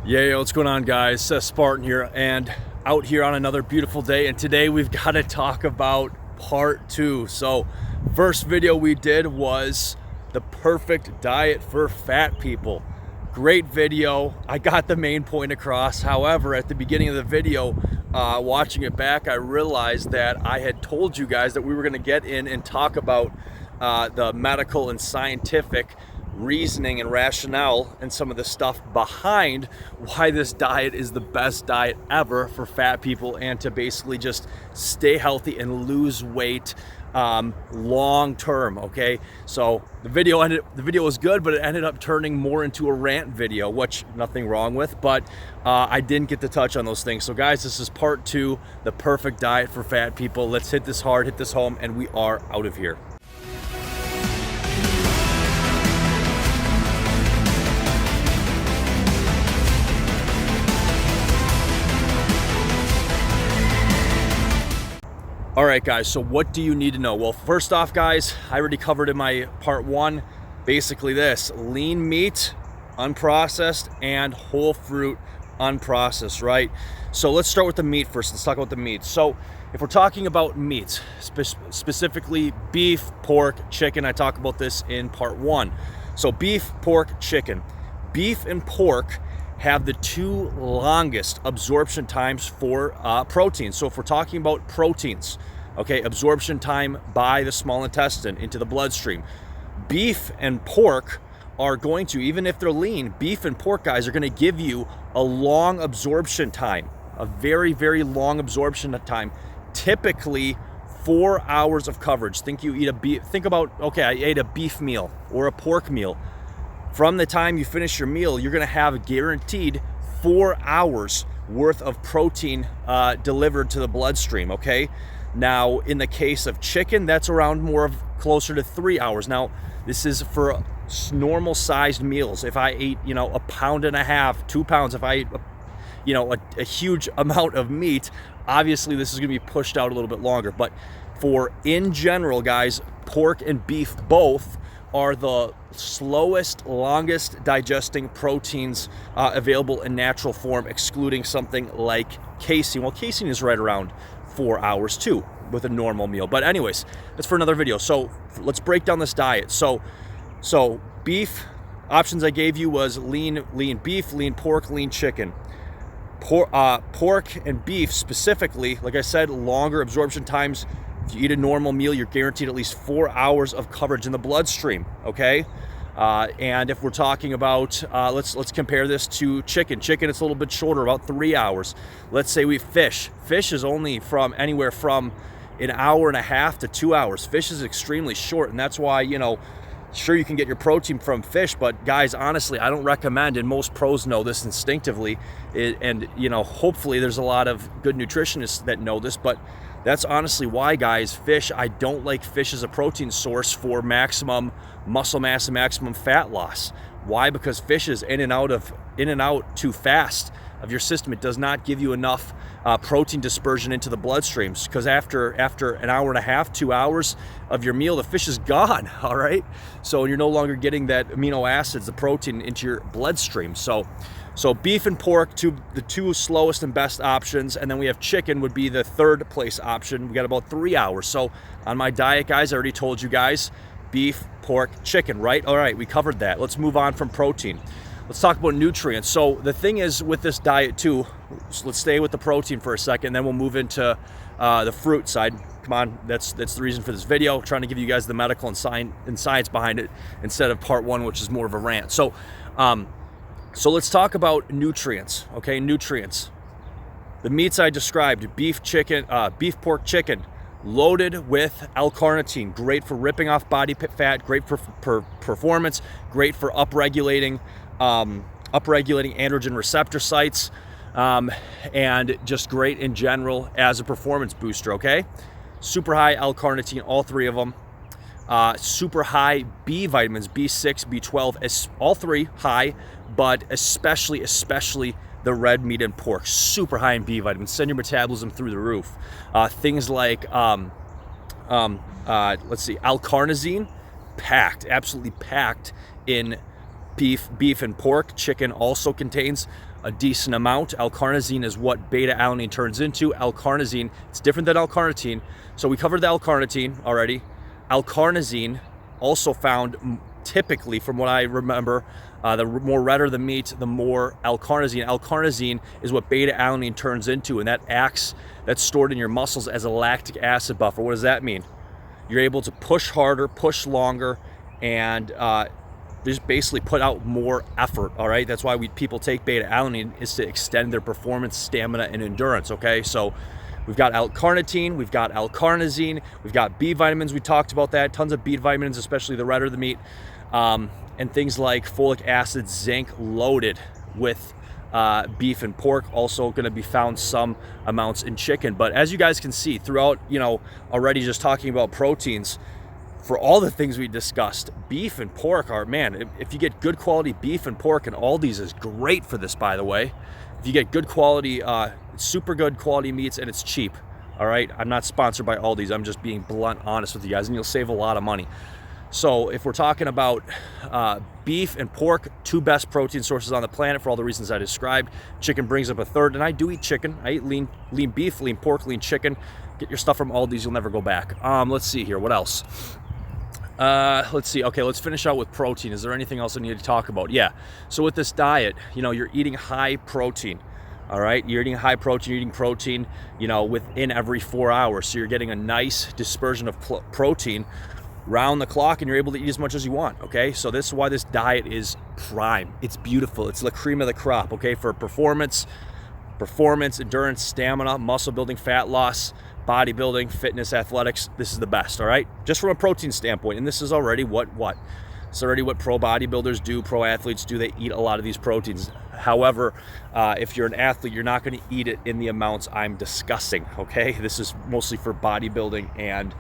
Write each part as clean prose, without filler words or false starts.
Yeah, what's going on, guys? Spartan here, and out here on another beautiful day. And today we've got to talk about part 2. So first video we did was the perfect diet for fat people. Great video. I got the main point across. However, at the beginning of the video, watching it back, I realized that I had told you guys that we were going to get in and talk about the medical and scientific reasoning and rationale and some of the stuff behind why this diet is the best diet ever for fat people and to basically just stay healthy and lose weight long term. Okay, so the video was good, but it ended up turning more into a rant video, which nothing wrong with, but I didn't get to touch on those things. So guys, this is part 2, the perfect diet for fat people. Let's hit this hard, hit this home, and we are out of here. All right, guys, so what do you need to know? Well, first off, guys, I already covered in my part 1, basically this: lean meat, unprocessed, and whole fruit, unprocessed, right? So let's start with the meat first. Let's talk about the meat. So if we're talking about meat, specifically beef, pork, chicken, I talk about this in part 1. So beef, pork, chicken. Beef and pork have the 2 longest absorption times for protein. So if we're talking about proteins, okay, absorption time by the small intestine into the bloodstream, beef and pork are going to, even if they're lean, beef and pork, guys, are going to give you a long absorption time, a very, very long absorption time, typically 4 hours of coverage. Think about, okay, I ate a beef meal or a pork meal. From the time you finish your meal, you're gonna have guaranteed 4 hours worth of protein delivered to the bloodstream, okay? Now, in the case of chicken, that's around closer to 3 hours. Now, this is for normal sized meals. If I ate, a pound and a half, 2 pounds, if I ate, a huge amount of meat, obviously this is gonna be pushed out a little bit longer. But in general, guys, pork and beef both are the slowest, longest digesting proteins available in natural form, excluding something like casein. Well, casein is right around 4 hours too with a normal meal. But anyways, that's for another video. So let's break down this diet. So beef options I gave you was lean beef, lean pork, lean chicken. Pork and beef specifically, like I said, longer absorption times. If you eat a normal meal, you're guaranteed at least 4 hours of coverage in the bloodstream, okay? And if we're talking about, let's compare this to chicken. Chicken, it's a little bit shorter, about 3 hours. Let's say fish. Fish is only from anywhere from an hour and a half to 2 hours. Fish is extremely short, and that's why, sure, you can get your protein from fish, but guys, honestly, I don't recommend, and most pros know this instinctively, and hopefully there's a lot of good nutritionists that know this, but that's honestly why, guys, I don't like fish as a protein source for maximum muscle mass and maximum fat loss. Why? Because fish is in and out too fast of your system. It does not give you enough protein dispersion into the bloodstreams, because after an hour and a half, 2 hours of your meal, the fish is gone, all right? So you're no longer getting that amino acids, the protein, into your bloodstream. So beef and pork, the two slowest and best options, and then we have chicken would be the third place option. We got about 3 hours. So on my diet, guys, I already told you guys, beef, pork, chicken, right? All right, we covered that. Let's move on from protein. Let's talk about nutrients. So the thing is with this diet too, let's stay with the protein for a second, then we'll move into the fruit side. Come on, that's the reason for this video, trying to give you guys the medical and science behind it instead of part 1, which is more of a rant. So let's talk about nutrients, okay? Nutrients. The meats I described, beef, pork, chicken, loaded with L-carnitine, great for ripping off body fat, great for performance, great for upregulating androgen receptor sites, and just great in general as a performance booster, okay? Super high L-carnitine, all 3 of them. Super high B vitamins, B6, B12, all 3 high, but especially the red meat and pork, super high in B vitamins, send your metabolism through the roof. Things like, L-carnosine, absolutely packed in beef and pork. Chicken also contains a decent amount. L-carnosine is what beta-alanine turns into. L-carnosine, it's different than L-carnitine. So we covered the L-carnitine already. L-carnosine, also found typically, from what I remember, the more redder the meat, the more L-carnosine. L-carnosine is what beta-alanine turns into, and that's stored in your muscles as a lactic acid buffer. What does that mean? You're able to push harder, push longer, and just basically put out more effort, all right? That's why people take beta-alanine, is to extend their performance, stamina, and endurance, okay? So we've got L-carnitine, we've got L-carnosine, we've got B vitamins, we talked about that, tons of B vitamins, especially the redder the meat, and things like folic acid, zinc, loaded with beef and pork, also going to be found some amounts in chicken. But as you guys can see throughout, already just talking about proteins, for all the things we discussed, beef and pork are, man, if you get good quality beef and pork, and Aldi's is great for this, by the way. If you get good quality, super good quality meats, and it's cheap, all right? I'm not sponsored by Aldi's. I'm just being blunt, honest with you guys, and you'll save a lot of money. So if we're talking about beef and pork, two best protein sources on the planet for all the reasons I described. Chicken brings up a third, and I do eat chicken. I eat lean beef, lean pork, lean chicken. Get your stuff from Aldi's, you'll never go back. Let's see here, what else? Let's see. Okay, let's finish out with protein. Is there anything else I need to talk about? Yeah. So with this diet, you're eating high protein. All right, you're eating high protein. You're eating protein, within every 4 hours. So you're getting a nice dispersion of protein round the clock, and you're able to eat as much as you want. Okay, so this is why this diet is prime. It's beautiful. It's the cream of the crop. Okay, for performance, endurance, stamina, muscle building, fat loss, bodybuilding, fitness, athletics. This is the best. All right, just from a protein standpoint, and this is already what it's already what pro bodybuilders do, pro athletes do. They eat a lot of these proteins. However, if you're an athlete, you're not going to eat it in the amounts I'm discussing. Okay, this is mostly for bodybuilding and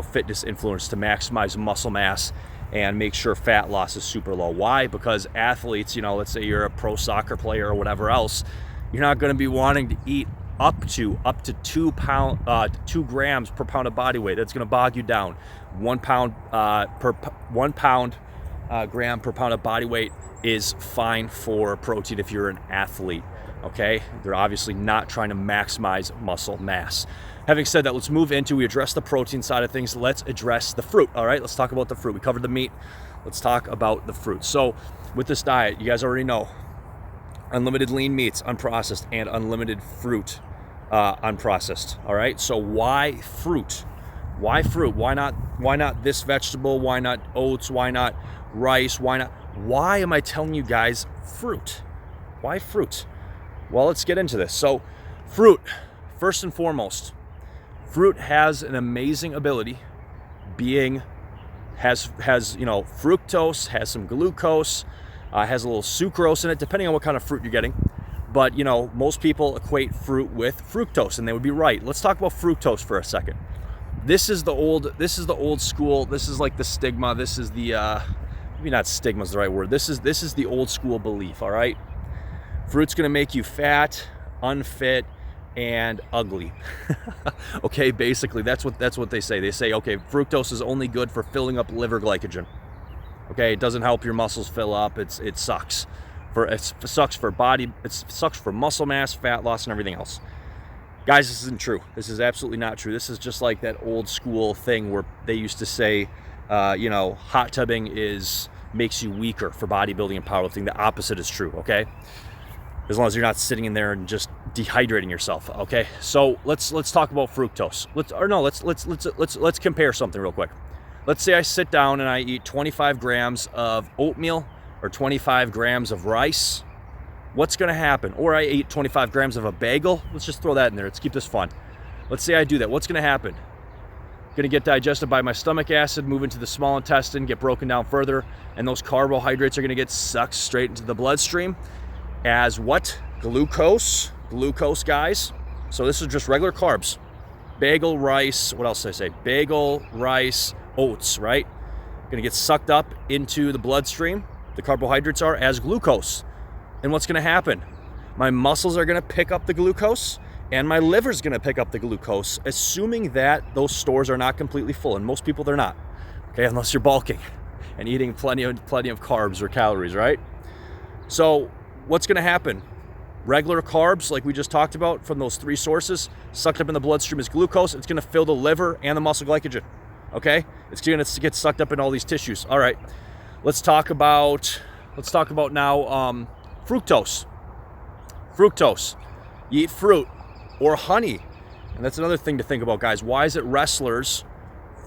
fitness influence, to maximize muscle mass and make sure fat loss is super low. Why? Because athletes, let's say you're a pro soccer player or whatever else, you're not going to be wanting to eat up to 2 grams per pound of body weight. That's going to bog you down. 1 pound gram per pound of body weight is fine for protein if you're an athlete. Okay, they're obviously not trying to maximize muscle mass. Having said that, let's move into, we addressed the protein side of things. Let's address the fruit. All right, let's talk about the fruit. We covered the meat. Let's talk about the fruit. So with this diet, you guys already know, unlimited lean meats, unprocessed, and unlimited fruit, unprocessed. All right, so why fruit? Why fruit? Why not this vegetable? Why not oats? Why not rice? Why am I telling you guys fruit? Why fruit? Well, let's get into this. So fruit, first and foremost, fruit has an amazing ability, has fructose, has some glucose, has a little sucrose in it, depending on what kind of fruit you're getting. But most people equate fruit with fructose, and they would be right. Let's talk about fructose for a second. This is the old school. This is like the stigma. This is the maybe not stigma is the right word. This is the old school belief. All right, fruit's gonna make you fat, unfit, and ugly. Okay, basically that's what they say. They say, okay, fructose is only good for filling up liver glycogen. Okay, it doesn't help your muscles fill up. It sucks for body. It sucks for muscle mass, fat loss, and everything else. Guys, this isn't true. This is absolutely not true. This is just like that old school thing where they used to say, hot tubbing makes you weaker for bodybuilding and powerlifting. The opposite is true. Okay, as long as you're not sitting in there and just dehydrating yourself. Okay, so let's talk about fructose. Let's compare something real quick. Let's say I sit down and I eat 25 grams of oatmeal or 25 grams of rice. What's going to happen? Or I eat 25 grams of a bagel. Let's just throw that in there. Let's keep this fun. Let's say I do that. What's going to happen? Going to get digested by my stomach acid, move into the small intestine, get broken down further, and those carbohydrates are going to get sucked straight into the bloodstream as what? Glucose, guys. So this is just regular carbs. Bagel, rice, what else did I say? Bagel, rice, oats, right? Going to get sucked up into the bloodstream. The carbohydrates are as glucose. And what's going to happen? My muscles are going to pick up the glucose, and my liver's going to pick up the glucose, assuming that those stores are not completely full. And most people, they're not. Okay, unless you're bulking. and eating plenty of carbs or calories, right? So what's going to happen? Regular carbs, like we just talked about, from those 3 sources, sucked up in the bloodstream as glucose. It's going to fill the liver and the muscle glycogen. Okay, it's going to get sucked up in all these tissues. All right, let's talk about now fructose. Fructose. You eat fruit or honey, and that's another thing to think about, guys. Why is it wrestlers,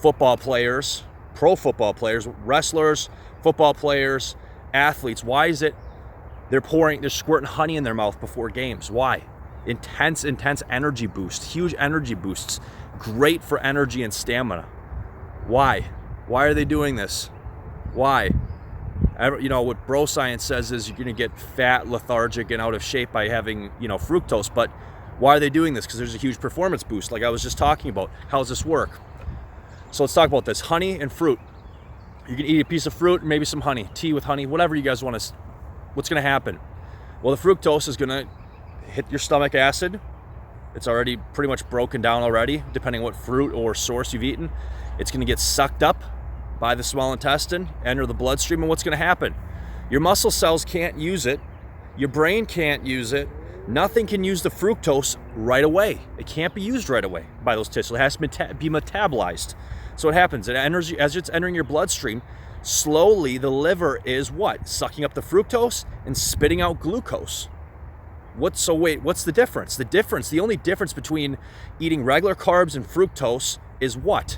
football players, pro football players, wrestlers, football players, athletes? Why is it they're squirting honey in their mouth before games? Why? Intense energy boost, huge energy boosts, great for energy and stamina. Why? Why are they doing this? Why? What bro science says is you're going to get fat, lethargic, and out of shape by having, fructose. But why are they doing this? Because there's a huge performance boost, like I was just talking about. How does this work? So let's talk about this. Honey and fruit. You can eat a piece of fruit, maybe some honey, tea with honey, whatever you guys want to. What's going to happen? Well, the fructose is going to hit your stomach acid. It's already pretty much broken down already, depending on what fruit or source you've eaten. It's going to get sucked up by the small intestine, enter the bloodstream, and what's going to happen? Your muscle cells can't use it. Your brain can't use it. Nothing can use the fructose right away. It can't be used right away by those tissues. It has to be metabolized. So what happens? It enters, as it's entering your bloodstream, slowly the liver is what? Sucking up the fructose and spitting out glucose. What's the difference? The only difference between eating regular carbs and fructose is what?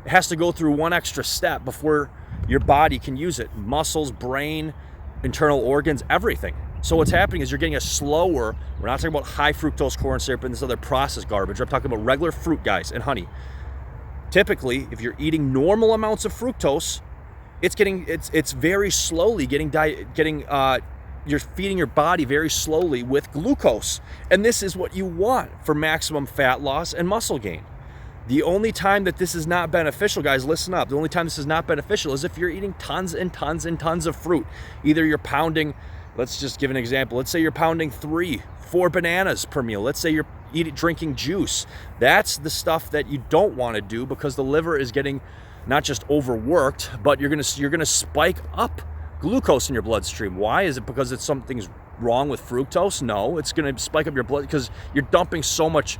It has to go through one extra step before your body can use it. Muscles, brain, internal organs, everything. So what's happening is you're getting a slower, we're not talking about high fructose corn syrup and this other processed garbage. I'm talking about regular fruit, guys, and honey. Typically, if you're eating normal amounts of fructose, it's very slowly you're feeding your body very slowly with glucose. And this is what you want for maximum fat loss and muscle gain. The only time that this is not beneficial, guys, listen up. The only time this is not beneficial is if you're eating tons and tons and tons of fruit. Either you're pounding, let's just give an example. Let's say you're pounding 3-4 bananas per meal. Let's say you're drinking juice. That's the stuff that you don't want to do because the liver is getting not just overworked, but you're gonna spike up glucose in your bloodstream. Why? Is it because something's wrong with fructose? No, it's gonna spike up your blood because you're dumping so much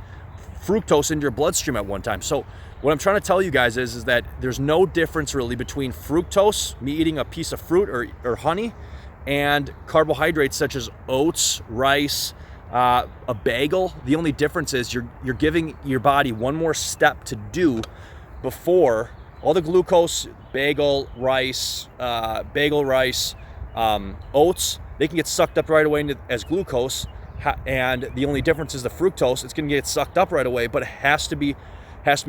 fructose into your bloodstream at one time. So what I'm trying to tell you guys is that there's no difference really between fructose, me eating a piece of fruit or honey, and carbohydrates such as oats, rice, a bagel. The only difference is you're giving your body one more step to do before all the glucose, oats, they can get sucked up right away as glucose. And the only difference is the fructose. It's going to get sucked up right away, but it has to be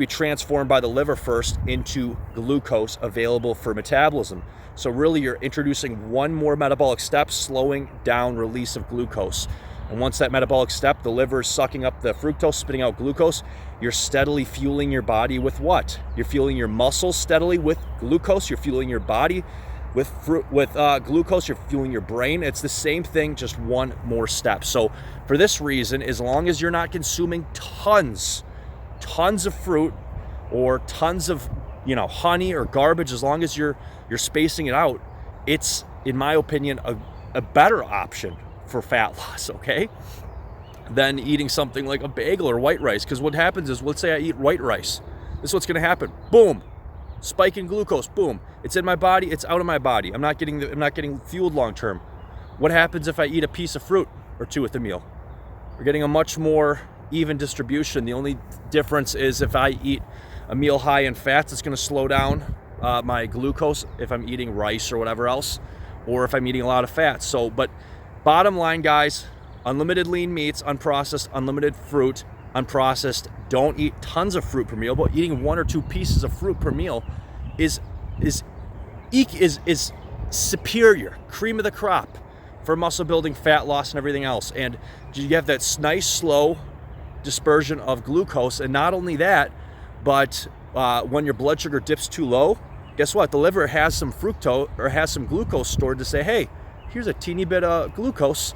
transformed by the liver first into glucose available for metabolism. So really, you're introducing one more metabolic step, slowing down release of glucose. And once that metabolic step, the liver is sucking up the fructose, spitting out glucose, you're steadily fueling your body with what? You're fueling your muscles steadily with glucose. You're fueling your body with glucose. You're fueling your brain. It's the same thing, just one more step. So for this reason, as long as you're not consuming tons of fruit or tons of honey or garbage, as long as you're spacing it out, it's, in my opinion, a better option for fat loss, okay, than eating something like a bagel or white rice. Because what happens is, let's say I eat white rice. This is what's going to happen. Boom. Spike in glucose. Boom. It's in my body. It's out of my body. I'm not getting fueled long term. What happens if I eat a piece of fruit or two with a meal? We're getting a much more even distribution. The only difference is if I eat a meal high in fats, it's going to slow down my glucose if I'm eating rice or whatever else, or if I'm eating a lot of fats. So, but bottom line, guys, unlimited lean meats, unprocessed, unlimited fruit, unprocessed. Don't eat tons of fruit per meal, but eating 1 or 2 pieces of fruit per meal is superior, cream of the crop for muscle building, fat loss, and everything else. And you have that nice slow dispersion of glucose. And not only that, but when your blood sugar dips too low, guess what? The liver has some fructose or has some glucose stored to say, hey, here's a teeny bit of glucose.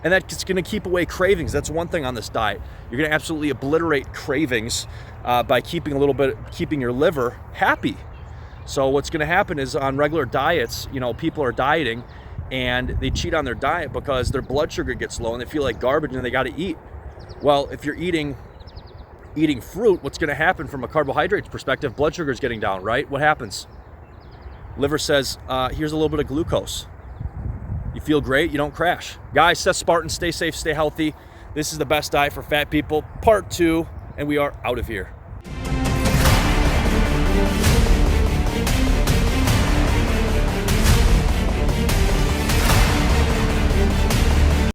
And that's going to keep away cravings. That's one thing on this diet. You're going to absolutely obliterate cravings by keeping your liver happy. So what's going to happen is on regular diets, people are dieting and they cheat on their diet because their blood sugar gets low and they feel like garbage and they got to eat. Well, if you're eating fruit, what's going to happen from a carbohydrates perspective? Blood sugar is getting down, right? What happens? Liver says, here's a little bit of glucose. You feel great, you don't crash. Guys, Seth Spartan, stay safe, stay healthy. This is the best diet for fat people, part 2, and we are out of here.